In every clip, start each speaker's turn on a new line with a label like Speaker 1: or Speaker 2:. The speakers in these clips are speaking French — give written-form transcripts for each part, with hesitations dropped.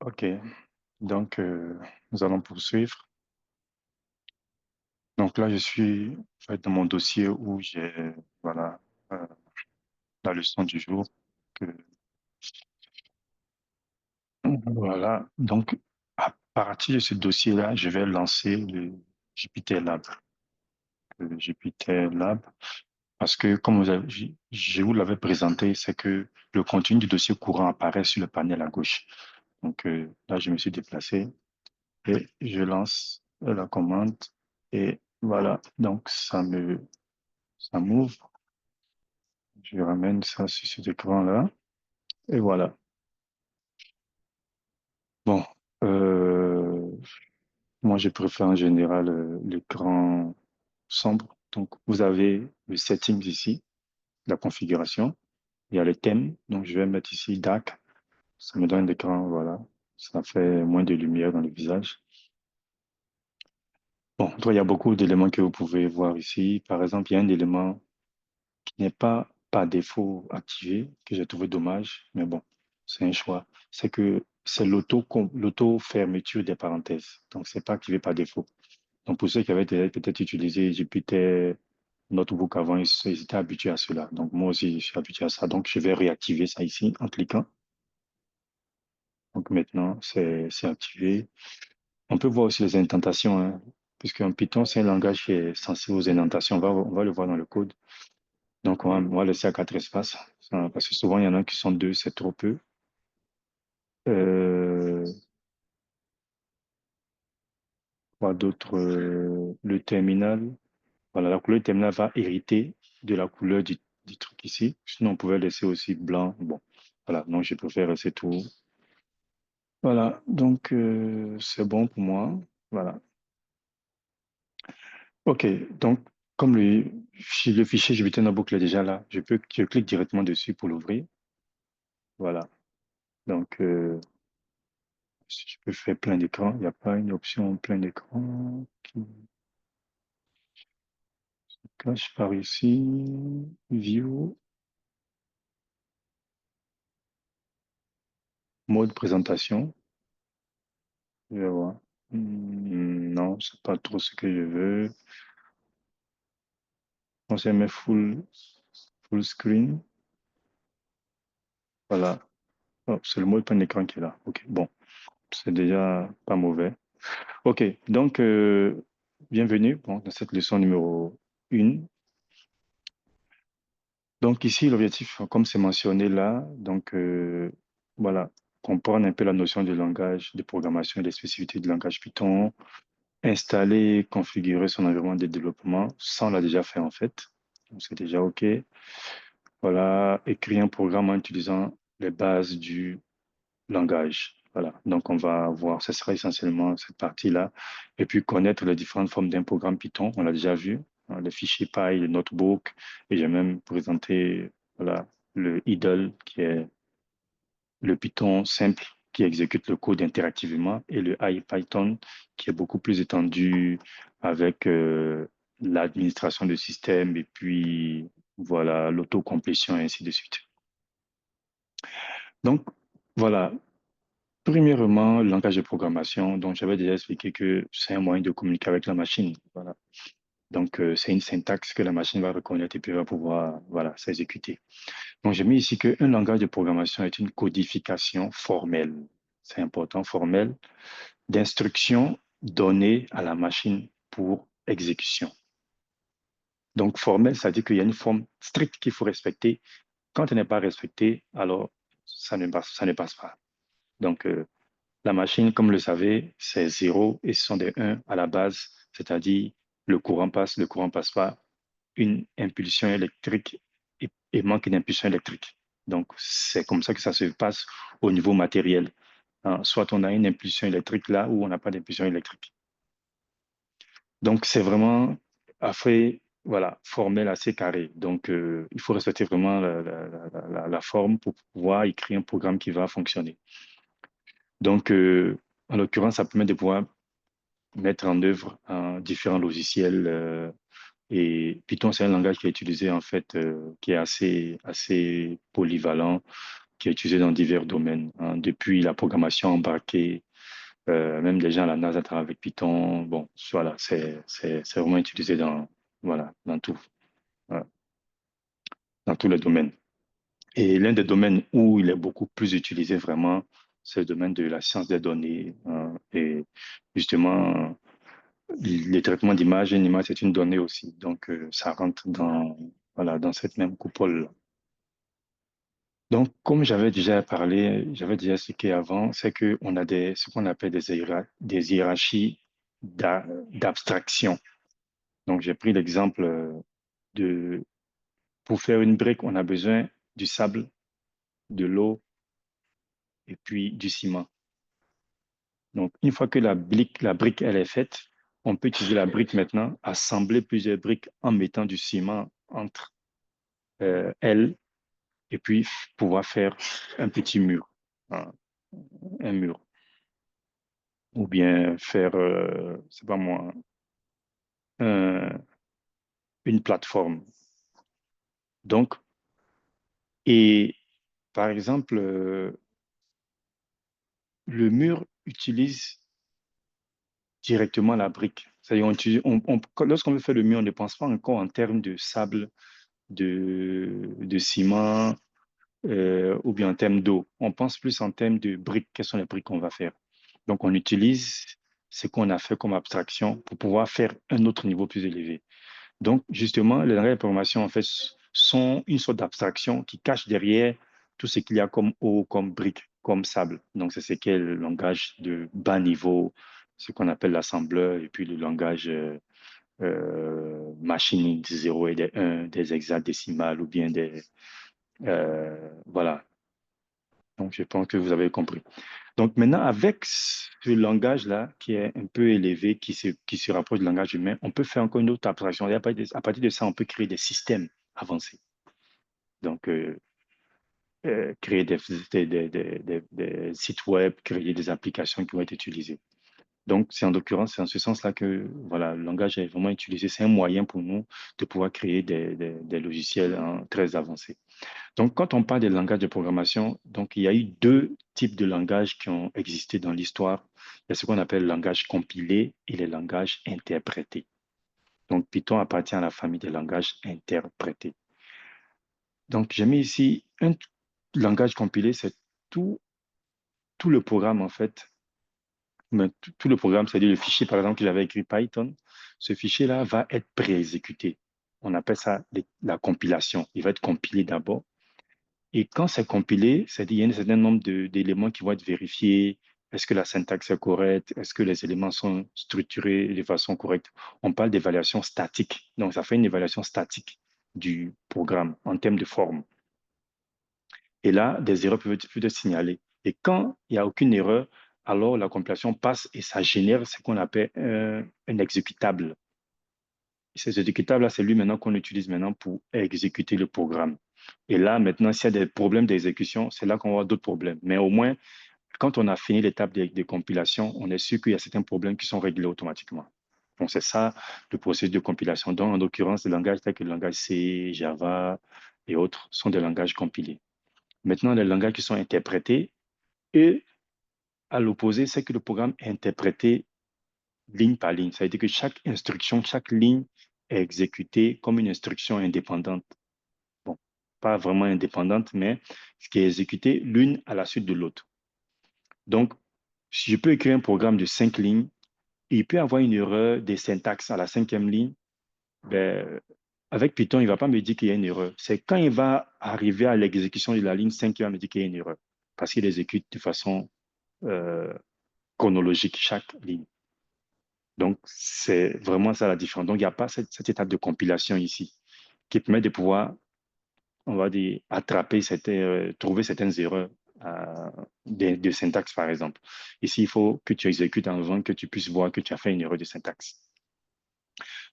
Speaker 1: Ok, donc nous allons poursuivre. Donc là, je suis en fait, dans mon dossier où j'ai voilà euh, la leçon du jour. que- voilà, donc à partir de ce dossier-là, je vais lancer le Jupyter Lab. Le Jupyter Lab, parce que comme je vous l'avais présenté, c'est que le contenu du dossier courant apparaît sur le panel à gauche. Donc là, je me suis déplacé et je lance la commande et voilà, donc ça m'ouvre. Je ramène ça sur cet écran-là. Et voilà. Bon, euh, moi, je préfère en général l'écran sombre. Donc, vous avez le settings ici, la configuration. Il y a les thèmes. Donc, je vais mettre ici dark. Ça me donne l'écran, voilà. Ça fait moins de lumière dans le visage. Bon, donc, il y a beaucoup d'éléments que vous pouvez voir ici. Par exemple, il y a un élément qui n'est pas par défaut activé, que j'ai trouvé dommage, mais bon, c'est un choix. C'est que c'est l'auto-fermeture des parenthèses. Donc, c'est pas activé par défaut. Donc, pour ceux qui avaient peut-être utilisé Jupyter Notebook avant, ils étaient habitués à cela. Donc, moi aussi, je suis habitué à ça. Donc, je vais réactiver ça ici en cliquant. Donc, maintenant, c'est activé. On peut voir aussi les indentations, hein, puisque en Python, c'est un langage qui est sensible aux indentations. On va le voir dans le code. Donc, on va laisser à quatre espaces, parce que souvent, il y en a qui sont deux, c'est trop peu. Euh, Quoi d'autre? Le terminal. Voilà, la couleur du terminal va hériter de la couleur du truc ici. Sinon, on pouvait laisser aussi blanc. Bon, voilà, donc je préfère laisser tout. Voilà, donc c'est bon pour moi. Voilà. OK, donc comme le fichier Jupyter Notebook est déjà là, je clique directement dessus pour l'ouvrir. Voilà, donc si je peux faire plein d'écran, il n'y a pas une option plein d'écran qui cache par ici. View, mode présentation. Je vais voir. Non, c'est pas trop ce que je veux. On s'est mis full screen. Voilà. Oh, c'est le mode plein d'écran qui est là. OK, bon, c'est déjà pas mauvais. OK, donc bienvenue bon, dans cette leçon numéro 1. Donc ici, l'objectif, comme c'est mentionné là, donc voilà, comprendre un peu la notion du langage de programmation et des spécificités du langage Python, installer, configurer son environnement de développement, ça on l'a déjà fait en fait, donc c'est déjà OK. Voilà, écrire un programme en utilisant les bases du langage. Voilà, donc on va voir, ce sera essentiellement cette partie-là. Et puis connaître les différentes formes d'un programme Python, on l'a déjà vu, hein, les fichiers Py, le notebook, et j'ai même présenté voilà, le idle, qui est le Python simple qui exécute le code interactivement, et le IPython, qui est beaucoup plus étendu avec l'administration de système et puis voilà, l'autocomplétion et ainsi de suite. Donc, voilà, premièrement, le langage de programmation, dont j'avais déjà expliqué que c'est un moyen de communiquer avec la machine. Voilà. Donc, c'est une syntaxe que la machine va reconnaître et puis va pouvoir, voilà, s'exécuter. Donc, j'ai mis ici qu'un langage de programmation est une codification formelle. C'est important, formelle, d'instructions données à la machine pour exécution. Donc, formelle, ça dit qu'il y a une forme stricte qu'il faut respecter. Quand elle n'est pas respectée, alors ça ne passe pas. Donc, la machine, comme le savez, c'est 0 et ce sont des 1 à la base, c'est-à-dire le courant passe pas, une impulsion électrique et manque d'impulsion électrique. Donc, c'est comme ça que ça se passe au niveau matériel, hein. Soit on a une impulsion électrique là où on n'a pas d'impulsion électrique. Donc, c'est vraiment après, voilà, formel assez carré. Donc, il faut respecter vraiment la forme pour pouvoir écrire un programme qui va fonctionner. Donc, en l'occurrence, ça permet de pouvoir mettre en œuvre différents logiciels. Et Python, c'est un langage qui est utilisé en fait, qui est assez polyvalent, qui est utilisé dans divers domaines, hein, depuis la programmation embarquée, même des gens à la NASA travaillent avec Python. Bon, voilà, c'est vraiment utilisé dans, voilà, dans tout, voilà, dans tous les domaines. Et l'un des domaines où il est beaucoup plus utilisé vraiment, c'est le domaine de la science des données, hein, et justement, les traitements d'image, une image, c'est une donnée aussi. Donc, ça rentre dans, voilà, dans cette même coupole. Donc, comme j'avais déjà parlé, j'avais déjà expliqué avant, c'est qu'on a ce qu'on appelle des hiérarchies d'abstraction. Donc, j'ai pris l'exemple de, pour faire une brique, on a besoin du sable, de l'eau et puis du ciment. Donc, une fois que la brique, elle est faite, on peut utiliser la brique maintenant, assembler plusieurs briques en mettant du ciment entre elles et puis pouvoir faire un petit mur, hein, un mur. Ou bien faire, c'est pas moi, un- une plateforme. Donc, et par exemple, le mur utilise directement la brique. C'est-à-dire, lorsqu'on veut faire le mur, on ne pense pas encore en termes de sable, de ciment, ou bien en termes d'eau. On pense plus en termes de briques. Quelles sont les briques qu'on va faire? Donc, on utilise ce qu'on a fait comme abstraction pour pouvoir faire un autre niveau plus élevé. Donc, justement, les langages de programmation, en fait, sont une sorte d'abstraction qui cache derrière tout ce qu'il y a comme eau, comme briques, comme sable. Donc, c'est ce qu'est le langage de bas niveau, ce qu'on appelle l'assembleur, et puis le langage machine des 0 et des 1, des hexadécimales ou bien des... voilà. Donc, je pense que vous avez compris. Donc, maintenant, avec ce langage-là, qui est un peu élevé, qui se rapproche du langage humain, on peut faire encore une autre abstraction. Et à partir de ça, on peut créer des systèmes avancés. Donc, créer des sites web, créer des applications qui vont être utilisées. Donc, c'est en l'occurrence, c'est en ce sens-là que voilà, le langage est vraiment utilisé. C'est un moyen pour nous de pouvoir créer des logiciels, hein, très avancés. Donc, quand on parle des langages de programmation, donc il y a eu deux types de langages qui ont existé dans l'histoire. Il y a ce qu'on appelle le langage compilé et les langages interprétés. Donc, Python appartient à la famille des langages interprétés. Donc, j'ai mis ici un langage compilé, c'est tout, tout le programme en fait. Mais tout le programme, c'est-à-dire le fichier, par exemple, que j'avais écrit Python, ce fichier-là va être pré-exécuté. On appelle ça la compilation. Il va être compilé d'abord. Et quand c'est compilé, c'est-à-dire il y a un certain nombre d'éléments qui vont être vérifiés. Est-ce que la syntaxe est correcte? Est-ce que les éléments sont structurés de façon correcte? On parle d'évaluation statique. Donc, ça fait une évaluation statique du programme en termes de forme. Et là, des erreurs peuvent être signalées. Et quand il n'y a aucune erreur, alors la compilation passe et ça génère ce qu'on appelle un exécutable. Et ces exécutables-là, c'est lui maintenant qu'on utilise maintenant pour exécuter le programme. Et là, maintenant, s'il y a des problèmes d'exécution, c'est là qu'on va avoir d'autres problèmes. Mais au moins, quand on a fini l'étape de compilation, on est sûr qu'il y a certains problèmes qui sont réglés automatiquement. Donc, c'est ça le processus de compilation. Donc, en l'occurrence, les langages tels que le langage C, Java et autres sont des langages compilés. Maintenant, les langages qui sont interprétés, et à l'opposé, c'est que le programme est interprété ligne par ligne. Ça veut dire que chaque instruction, chaque ligne est exécutée comme une instruction indépendante. Bon, pas vraiment indépendante, mais ce qui est exécuté l'une à la suite de l'autre. Donc, si je peux écrire un programme de 5 lignes, il peut avoir une erreur de syntaxe à la cinquième ligne. Ben, avec Python, il ne va pas me dire qu'il y a une erreur. C'est quand il va arriver à l'exécution de la ligne 5 qu'il va me dire qu'il y a une erreur. Parce qu'il exécute de façon euh, chronologique chaque ligne. Donc, c'est vraiment ça la différence. Donc, il n'y a pas cette étape de compilation ici qui permet de pouvoir, on va dire, trouver certaines erreurs de syntaxe, par exemple. Ici, il faut que tu exécutes avant que tu puisses voir que tu as fait une erreur de syntaxe.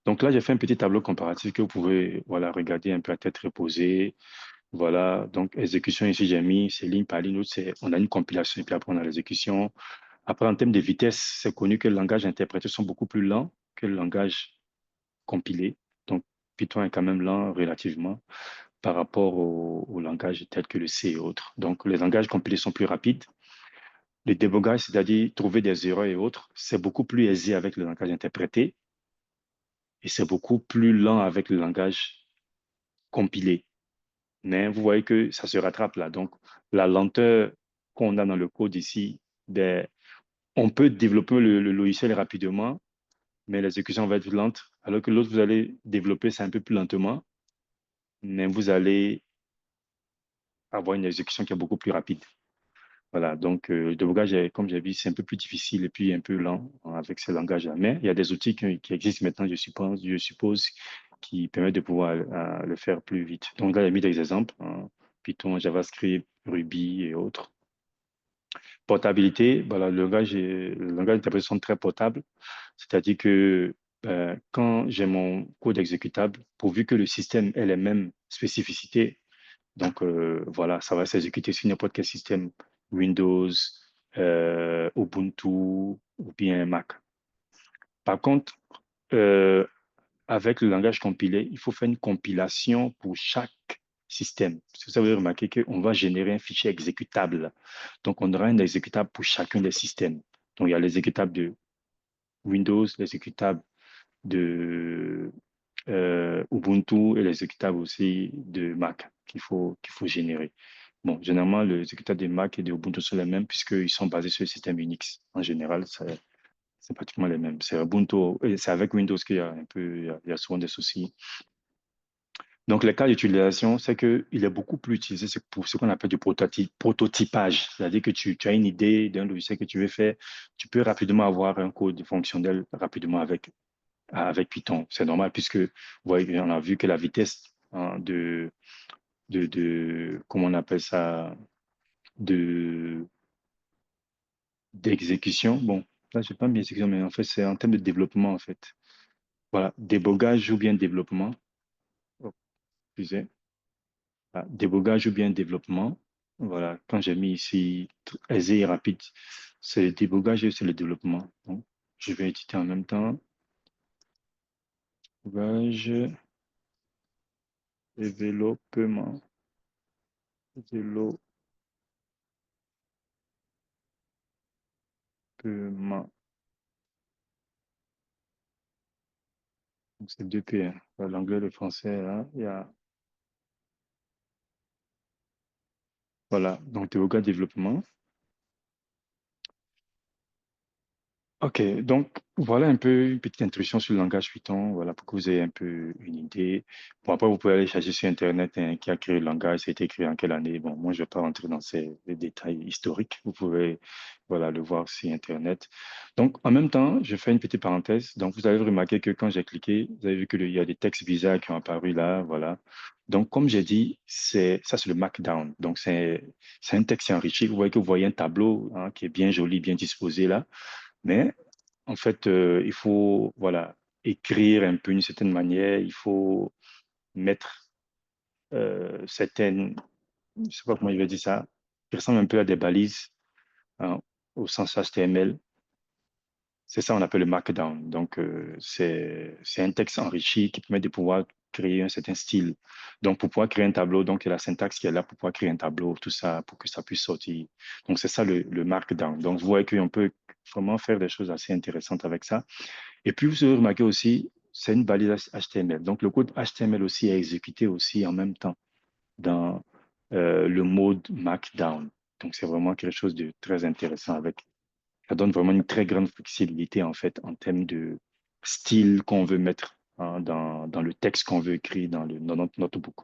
Speaker 1: Donc là, j'ai fait un petit tableau comparatif que vous pouvez voilà, regarder un peu à tête reposée. Voilà, donc exécution ici, j'ai mis, c'est ligne par ligne, on a une compilation et puis après on a l'exécution. Après, en termes de vitesse, c'est connu que le langage interprété sont beaucoup plus lents que le langage compilé. Donc, Python est quand même lent relativement. par rapport au langage tel que le C et autres. Donc, les langages compilés sont plus rapides. Le débogage, c'est-à-dire trouver des erreurs et autres, c'est beaucoup plus aisé avec le langage interprété et c'est beaucoup plus lent avec le langage compilé. Mais vous voyez que ça se rattrape là. Donc, la lenteur qu'on a dans le code ici, ben, on peut développer le logiciel rapidement, mais l'exécution va être lente, alors que l'autre, vous allez développer ça un peu plus lentement, mais vous allez avoir une exécution qui est beaucoup plus rapide. Voilà, donc le débogage, comme j'ai dit, c'est un peu plus difficile et puis un peu lent avec ce langage-là. Mais il y a des outils qui existent maintenant, je suppose, qui permettent de pouvoir le faire plus vite. Donc là, j'ai mis des exemples, hein, Python, JavaScript, Ruby et autres. Portabilité, voilà, le langage d'interprétation est très portable, c'est-à-dire que quand j'ai mon code exécutable, pourvu que le système ait les mêmes spécificités, donc voilà, ça va s'exécuter sur n'importe quel système, Windows, Ubuntu ou bien Mac. Par contre, euh, avec le langage compilé, il faut faire une compilation pour chaque système. Parce que ça veut remarquer qu'on va générer un fichier exécutable. Donc, on aura un exécutable pour chacun des systèmes. Donc, il y a l'exécutable de Windows, l'exécutable de Ubuntu et l'exécutable aussi de Mac qu'il faut générer. Bon, généralement, les exécutables de Mac et de Ubuntu sont les mêmes puisqu'ils sont basés sur le système Unix. En général, c'est pratiquement les mêmes. C'est Ubuntu, et c'est avec Windows qu'il y a un peu, il y a souvent des soucis. Donc, les cas d'utilisation, c'est qu'il est beaucoup plus utilisé pour ce qu'on appelle du prototypage. C'est-à-dire que tu as une idée d'un logiciel que tu veux faire, tu peux rapidement avoir un code fonctionnel rapidement avec Python. C'est normal puisque, vous voyez, on a vu que la vitesse hein, comment on appelle ça, de, d'exécution. Bon, là, je n'ai pas mis exécution, mais en fait, c'est en termes de développement, en fait. Voilà, débogage ou bien développement. Oh, excusez. Ah, débogage ou bien développement. Voilà, quand j'ai mis ici aisé et rapide, c'est le débogage et c'est le développement. Donc, je vais éditer en même temps. Débogage, développement, développement. Donc, c'est deux P, hein. L'anglais, le français, là, il y a. Voilà, donc débogage, développement. Ok, donc voilà un peu une petite introduction sur le langage Python, voilà, pour que vous ayez un peu une idée. Bon, après, vous pouvez aller chercher sur Internet hein, qui a créé le langage, ça a été créé en quelle année. Bon, moi, je ne vais pas rentrer dans les détails historiques. Vous pouvez, voilà, le voir sur Internet. Donc, en même temps, je fais une petite parenthèse. Donc, vous avez remarqué que quand j'ai cliqué, vous avez vu qu'il y a des textes bizarres qui ont apparu là, voilà. Donc, comme j'ai dit, ça, c'est le Markdown. Donc, c'est un texte enrichi. Vous voyez un tableau hein, qui est bien joli, bien disposé là. Mais en fait, il faut voilà, écrire un peu d'une certaine manière, il faut mettre certaines, je ne sais pas comment je vais dire ça, qui ressemblent un peu à des balises hein, au sens HTML. C'est ça qu'on appelle le Markdown. Donc, c'est un texte enrichi qui permet de pouvoir créer un certain style. Donc, pour pouvoir créer un tableau, donc, il y a la syntaxe qui est là pour pouvoir créer un tableau, tout ça, pour que ça puisse sortir. Donc, c'est ça le Markdown. Donc, vous voyez qu'on peut vraiment faire des choses assez intéressantes avec ça. Et puis, vous avez remarqué aussi, c'est une balise HTML. Donc, le code HTML aussi est exécuté aussi en même temps dans le mode Markdown. Donc, c'est vraiment quelque chose de très intéressant avec. Ça donne vraiment une très grande flexibilité, en fait, en termes de style qu'on veut mettre hein, dans le texte qu'on veut écrire dans notre notebook.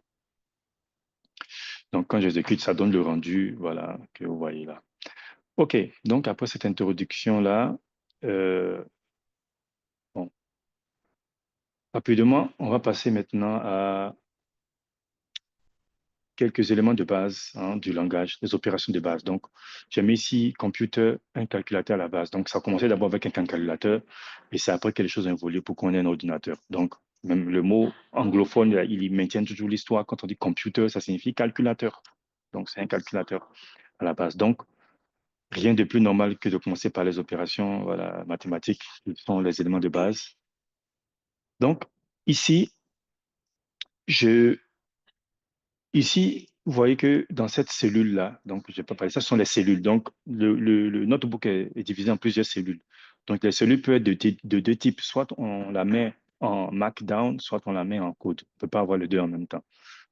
Speaker 1: Donc, quand j'exécute, ça donne le rendu, voilà, que vous voyez là. OK. Donc, après cette introduction-là, bon, rapidement, on va passer maintenant à quelques éléments de base hein, du langage, des opérations de base. Donc, j'ai mis ici computer, un calculateur à la base. Donc, ça a commencé d'abord avec un calculateur et c'est après que les choses ont évolué pour qu'on ait un ordinateur. Donc, même le mot anglophone, il maintient toujours l'histoire. Quand on dit computer, ça signifie calculateur. Donc, c'est un calculateur à la base. Donc, rien de plus normal que de commencer par les opérations voilà, mathématiques, qui sont les éléments de base. Donc, ici, je Ici, vous voyez que dans cette cellule-là, donc je ne vais pas parler, ça ce sont les cellules. Donc, le notebook est divisé en plusieurs cellules. Donc, les cellules peuvent être de deux types. Soit on la met en Markdown, soit on la met en code. On ne peut pas avoir les deux en même temps.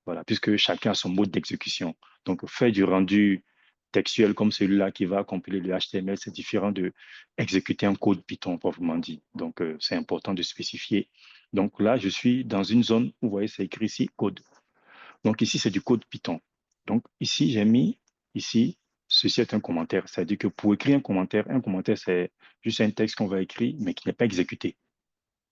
Speaker 1: Voilà, puisque chacun a son mode d'exécution. Donc, faire du rendu textuel comme celui-là qui va compiler le HTML, c'est différent de exécuter un code Python proprement dit. Donc, c'est important de spécifier. Donc là, je suis dans une zone, vous voyez, c'est écrit ici code. Donc ici, c'est du code Python. Donc ici, j'ai mis, ici, ceci est un commentaire. C'est-à-dire que pour écrire un commentaire, c'est juste un texte qu'on va écrire, mais qui n'est pas exécuté.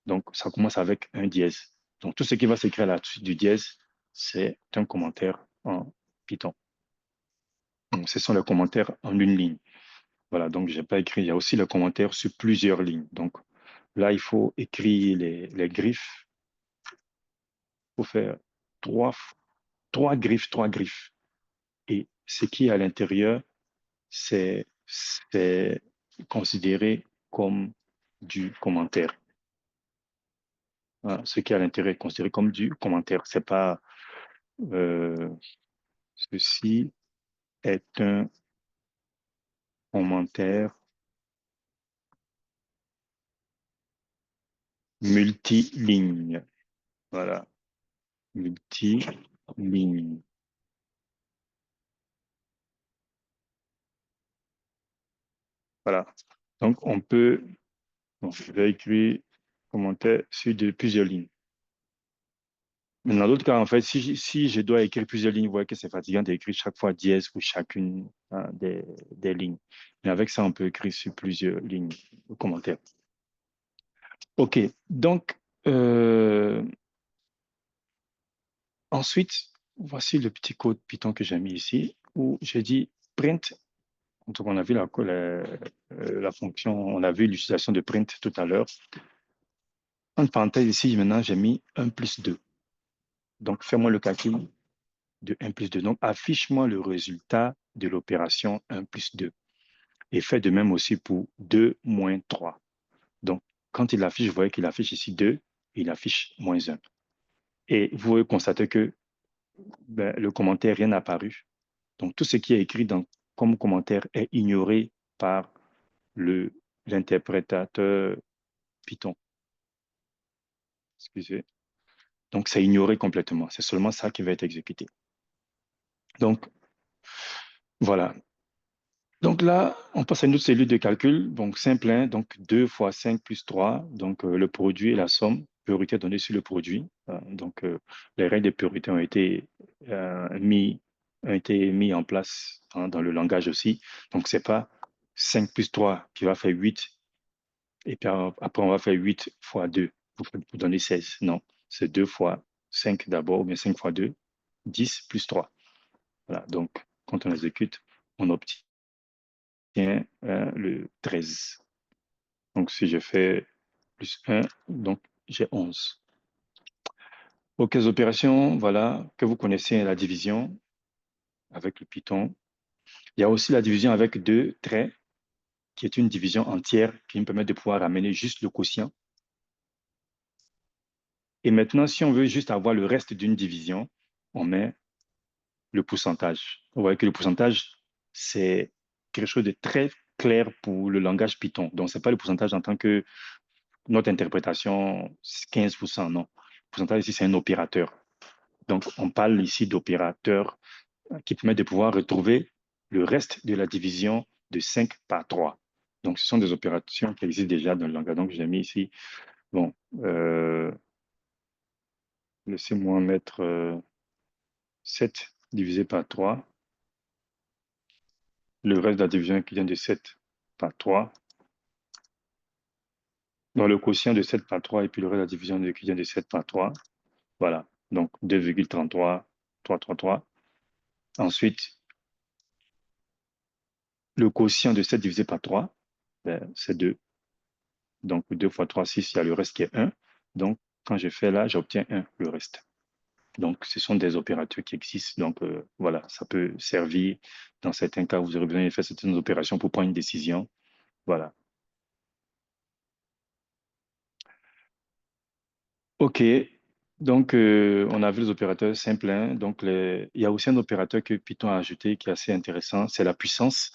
Speaker 1: Donc ça commence avec un dièse. Donc tout ce qui va s'écrire là-dessus du dièse, c'est un commentaire en Python. Donc ce sont les commentaires en une ligne. Voilà, donc je n'ai pas écrit. Il y a aussi les commentaires sur plusieurs lignes. Donc là, il faut écrire les griffes. Il faut faire trois, trois griffes, trois griffes. Et ce qui est à l'intérieur, c'est considéré comme du commentaire. Voilà, ce qui est à l'intérieur est considéré comme du commentaire. C'est pas euh, ceci est un commentaire multiligne. Voilà, multiligne. Voilà. Donc on peut, bon, je vais écrire commentaire sur plusieurs lignes. Mais dans d'autres cas, en fait, si je dois écrire plusieurs lignes, vous voyez que c'est fatigant d'écrire chaque fois dièse pour chacune des lignes. Mais avec ça, on peut écrire sur plusieurs lignes de commentaires. OK. Donc, ensuite, voici le petit code Python que j'ai mis ici, où j'ai dit print. Donc, on a vu la fonction, on a vu l'utilisation de print tout à l'heure. En parenthèse ici, maintenant, j'ai mis 1 plus 2. Donc, fais-moi le calcul de 1 plus 2. Donc, affiche-moi le résultat de l'opération 1 plus 2. Et fais de même aussi pour 2 moins 3. Donc, quand il affiche, vous voyez qu'il affiche ici 2, il affiche moins 1. Et vous pouvez constater que le commentaire, rien n'a apparu. Donc, tout ce qui est écrit comme commentaire est ignoré par l'interprétateur Python. Excusez. Donc, c'est ignoré complètement. C'est seulement ça qui va être exécuté. Donc, voilà. Donc là, on passe à une autre cellule de calcul, donc simple, hein, donc 2 fois 5 plus 3, donc le produit et la somme, priorité donnée sur le produit. Donc les règles de priorité ont été mis en place dans le langage aussi. Donc c'est pas 5 plus 3 qui va faire 8, et puis après on va faire 8 fois 2 pour donner 16. Non, c'est 2 fois 5 d'abord, ou bien 5 fois 2, 10 plus 3. Voilà, donc quand on exécute, on obtient le 13. Donc, si je fais plus 1, donc j'ai 11. OK, les opérations, voilà, que vous connaissez, la division avec le Python. Il y a aussi la division avec deux traits, qui est une division entière qui me permet de pouvoir ramener juste le quotient. Et maintenant, si on veut juste avoir le reste d'une division, on met le pourcentage. Vous voyez que le pourcentage, c'est quelque chose de très clair pour le langage Python. Donc, ce n'est pas le pourcentage en tant que notre interprétation, 15%, non. Le pourcentage ici, c'est un opérateur. Donc, on parle ici d'opérateur qui permet de pouvoir retrouver le reste de la division de 5 par 3. Donc, ce sont des opérations qui existent déjà dans le langage. Donc, j'ai mis ici, bon, laissez-moi mettre 7 divisé par 3. Le reste de la division qui vient de 7 par 3. Donc, le quotient de 7 par 3 et puis le reste de la division qui vient de 7 par 3. Voilà. Donc, 2,33, 333. Ensuite, le quotient de 7 divisé par 3, c'est 2. Donc, 2 fois 3, 6, il y a le reste qui est 1. Donc, quand je fais là, j'obtiens 1, le reste. Donc, ce sont des opérateurs qui existent. Donc, voilà, ça peut servir. Dans certains cas, vous aurez besoin de faire certaines opérations pour prendre une décision. Voilà. OK. Donc, on a vu les opérateurs simples, hein. Donc, il y a aussi un opérateur que Python a ajouté qui est assez intéressant, c'est la puissance.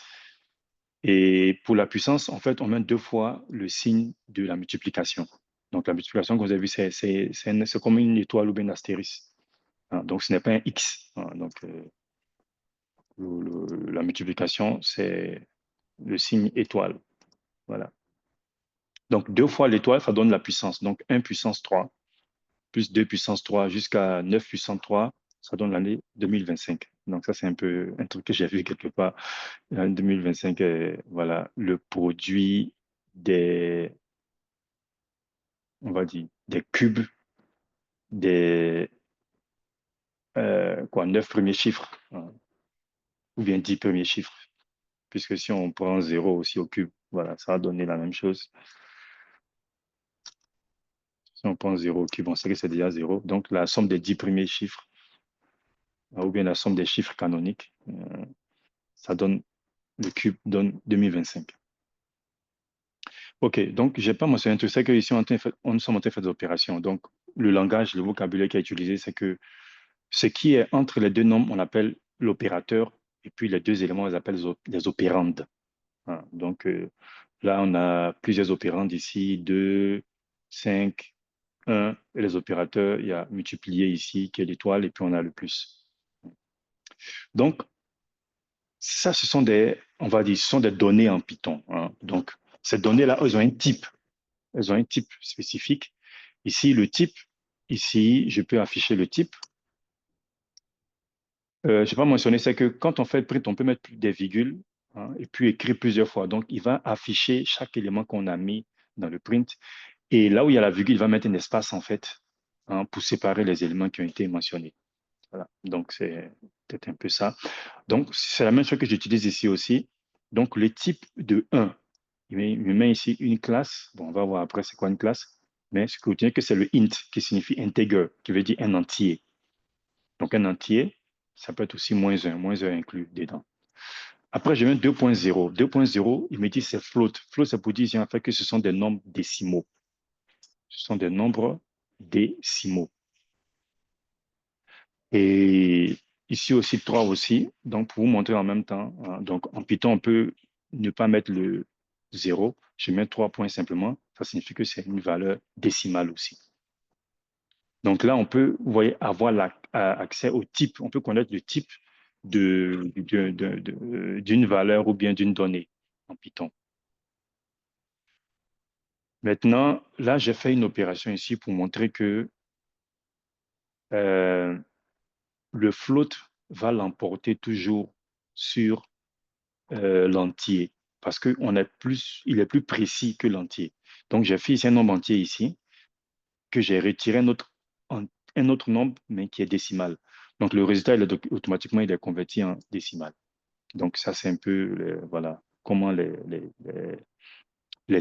Speaker 1: Et pour la puissance, en fait, on met deux fois le signe de la multiplication. Donc, la multiplication que vous avez vu, c'est comme une étoile ou bien un astérisque, hein. Donc, ce n'est pas un X, hein. Donc, la multiplication, c'est le signe étoile. Voilà. Donc, deux fois l'étoile, ça donne la puissance. Donc, 1 puissance 3 plus 2 puissance 3 jusqu'à 9 puissance 3, ça donne l'année 2025. Donc, ça, c'est un peu un truc que j'ai vu quelque part. L'année 2025, voilà, le produit des, on va dire, des cubes, des, 9 premiers chiffres, hein, ou bien 10 premiers chiffres. Puisque si on prend 0 aussi au cube, voilà, ça va donner la même chose. Si on prend 0 au cube, on sait que c'est déjà 0. Donc, la somme des 10 premiers chiffres, ou bien la somme des chiffres canoniques, ça donne, le cube donne 2025. OK, donc j'ai pas mentionné tout ça, que ici, on sommes en train de faire des opérations. Donc, le langage, le vocabulaire qui est utilisé, c'est que ce qui est entre les deux nombres, on appelle l'opérateur, et puis les deux éléments, on les appelle les opérandes, hein. Donc, là, on a plusieurs opérandes ici, 2, 5, 1, et les opérateurs, il y a multiplié ici, qui est l'étoile, et puis on a le plus. Donc, ça, ce sont des, on va dire, ce sont des données en Python, hein. Donc, ces données-là, elles ont un type. Elles ont un type spécifique. Ici, le type, ici, je peux afficher le type. Je n'ai pas mentionné, c'est que quand on fait le print, on peut mettre des virgules, hein, et puis écrire plusieurs fois. Donc, il va afficher chaque élément qu'on a mis dans le print. Et là où il y a la virgule, il va mettre un espace, en fait, hein, pour séparer les éléments qui ont été mentionnés. Voilà. Donc, c'est peut-être un peu ça. Donc, c'est la même chose que j'utilise ici aussi. Donc, le type de 1, il me met ici une classe. Bon, on va voir après c'est quoi une classe. Mais ce que vous tenez que c'est le int, qui signifie integer, qui veut dire un entier. Donc, un entier, ça peut être aussi moins un inclus dedans. Après, je mets 2.0. 2.0, il me dit c'est float. Float, ça peut dire en fait que ce sont des nombres décimaux. Ce sont des nombres décimaux. Et ici aussi 3 aussi. Donc, pour vous montrer en même temps, hein, donc en Python, on peut ne pas mettre le 0. Je mets 3 points simplement. Ça signifie que c'est une valeur décimale aussi. Donc là, on peut, vous voyez, avoir accès au type. On peut connaître le type d'une valeur ou bien d'une donnée en Python. Maintenant, là, j'ai fait une opération ici pour montrer que euh, le float va l'emporter toujours sur l'entier parce il est plus précis que l'entier. Donc, j'ai fait ici un nombre entier ici que j'ai retiré un autre nombre, mais qui est décimal. Donc, le résultat, automatiquement, il est converti en décimal. Donc, ça, c'est un peu, voilà, comment les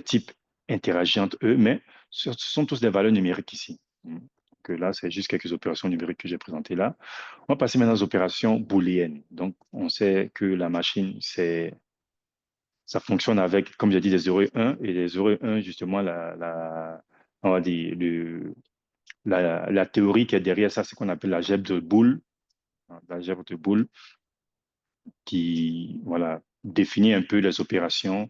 Speaker 1: types interagissent entre eux, mais ce sont tous des valeurs numériques ici. Donc là, c'est juste quelques opérations numériques que j'ai présentées là. On va passer maintenant aux opérations booléennes. Donc, on sait que la machine, ça fonctionne avec, comme j'ai dit, des 0 et 1. Et les 0 et 1, justement, on va dire, la théorie qui est derrière ça, c'est qu'on appelle l'algèbre de Boole, hein, l'algèbre de Boole, qui, voilà, définit un peu les opérations,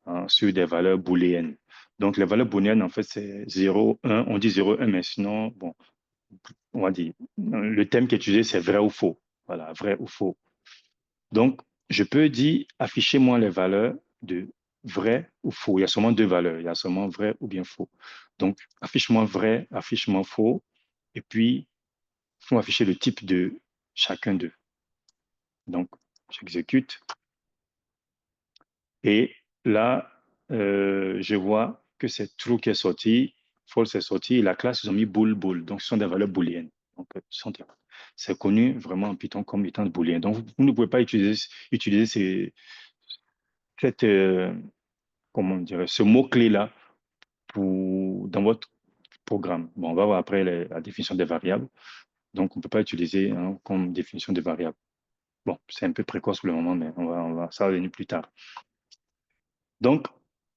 Speaker 1: hein, sur des valeurs booléennes. Donc, les valeurs booléennes, en fait, c'est 0, 1. On dit 0, 1, mais sinon, bon, on va dire, le thème qui est utilisé, c'est vrai ou faux. Voilà, vrai ou faux. Donc, je peux dire, affichez-moi les valeurs de vrai ou faux. Il y a seulement deux valeurs. Il y a seulement vrai ou bien faux. Donc, affiche-moi vrai, affiche-moi faux. Et puis, il faut afficher le type de chacun d'eux. Donc, j'exécute. Et là, je vois que c'est true qui est sorti, false est sorti, et la classe, ils ont mis bool, bool. Donc, ce sont des valeurs booléennes. Donc, c'est connu vraiment en Python comme étant booléen. Donc, vous ne pouvez pas utiliser cette, comment on dirait, ce mot-clé-là dans votre programme. Bon, on va voir après la définition des variables. Donc, on ne peut pas utiliser, hein, comme définition de variable. Bon, c'est un peu précoce pour le moment, mais ça va venir plus tard. Donc,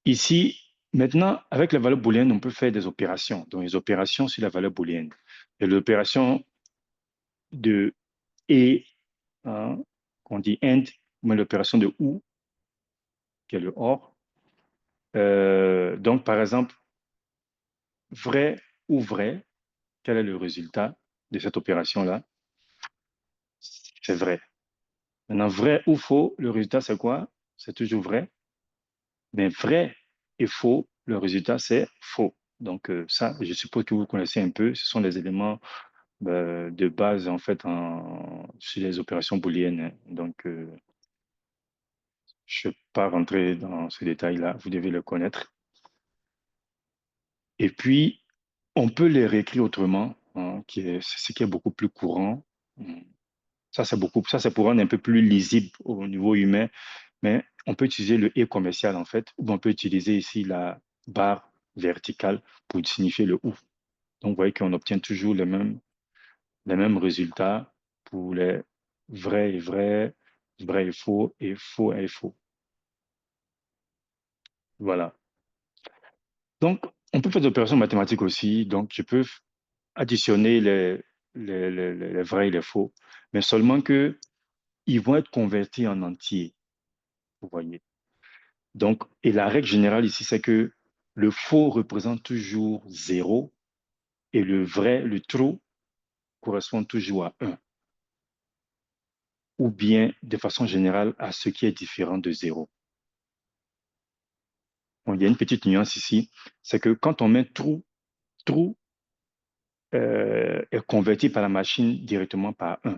Speaker 1: ici, maintenant, avec la valeur booléenne, on peut faire des opérations. Donc, les opérations sur la valeur booléenne. Et l'opération de et, hein, qu'on dit and, mais l'opération de ou, qui est le or. Donc, par exemple, vrai ou vrai, quel est le résultat de cette opération-là? C'est vrai. Maintenant, vrai ou faux, le résultat, c'est quoi? C'est toujours vrai. Mais vrai et faux, le résultat, c'est faux. Donc, ça, je suppose que vous connaissez un peu. Ce sont les éléments de base, en fait, sur les opérations booléennes, hein. Donc, je ne vais pas rentrer dans ce détail-là. Vous devez le connaître. Et puis, on peut les réécrire autrement, hein, c'est ce qui est beaucoup plus courant. Ça, c'est pour rendre un peu plus lisible au niveau humain, mais on peut utiliser le et commercial, en fait, ou on peut utiliser ici la barre verticale pour signifier le ou. Donc, vous voyez qu'on obtient toujours les mêmes résultats pour les vrais et vrais, vrai et faux et faux. Voilà. Donc, on peut faire des opérations mathématiques aussi. Donc, je peux additionner les vrais et les faux, mais seulement que ils vont être convertis en entier, vous voyez. Donc, et la règle générale ici, c'est que le faux représente toujours 0 et le vrai, le true, correspond toujours à 1, ou bien de façon générale à ce qui est différent de 0. Bon, il y a une petite nuance ici, c'est que quand on met true, true est converti par la machine directement par 1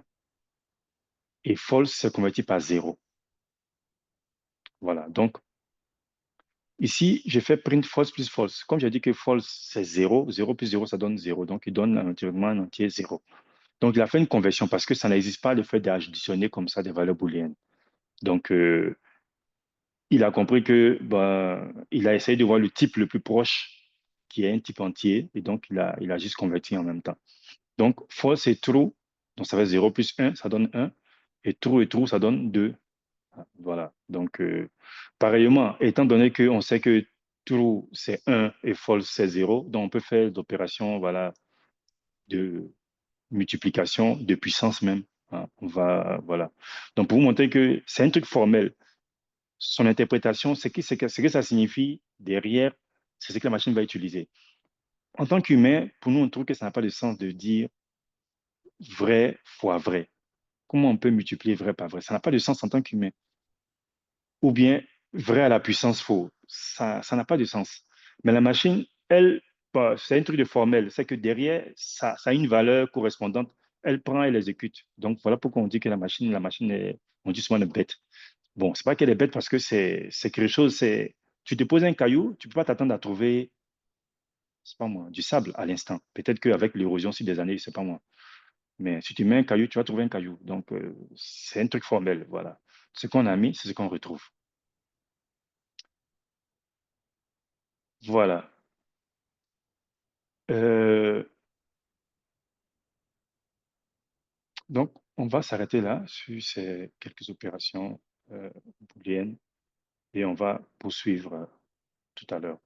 Speaker 1: et false est converti par 0. Voilà, donc ici, j'ai fait print false plus false. Comme j'ai dit que false, c'est 0, 0 plus 0, ça donne 0. Donc, il donne entièrement un entier 0. Donc, il a fait une conversion parce que ça n'existe pas le fait d'additionner comme ça des valeurs booléennes. Donc, il a compris que bah, il a essayé de voir le type le plus proche qui est un type entier et donc il a juste converti en même temps. Donc, false et true, donc ça fait 0 plus 1, ça donne 1 et true, ça donne 2. Voilà. Donc, pareillement, étant donné qu'on sait que true, c'est 1 et false, c'est 0, donc on peut faire d'opérations voilà, de multiplication, de puissance même, hein. Voilà. Donc, pour vous montrer que c'est un truc formel, son interprétation, ce que ça signifie derrière, c'est ce que la machine va utiliser. En tant qu'humain, pour nous, on trouve que ça n'a pas de sens de dire vrai fois vrai. Comment on peut multiplier vrai par vrai? Ça n'a pas de sens en tant qu'humain. Ou bien vrai à la puissance faux. Ça n'a pas de sens. Mais la machine, elle, bah, c'est un truc de formel. C'est que derrière, ça a une valeur correspondante. Elle prend, elle exécute. Donc, voilà pourquoi on dit que la machine est, on dit souvent, elle est bête. Bon, c'est pas qu'elle est bête parce que c'est quelque chose, tu te poses un caillou, tu peux pas t'attendre à trouver, c'est pas moi, du sable à l'instant. Peut-être qu'avec l'érosion, si des années, c'est pas moi. Mais si tu mets un caillou, tu vas trouver un caillou. Donc, c'est un truc formel, voilà. Ce qu'on a mis, c'est ce qu'on retrouve. Voilà. Euh, donc, on va s'arrêter là sur ces quelques opérations booléennes et on va poursuivre tout à l'heure.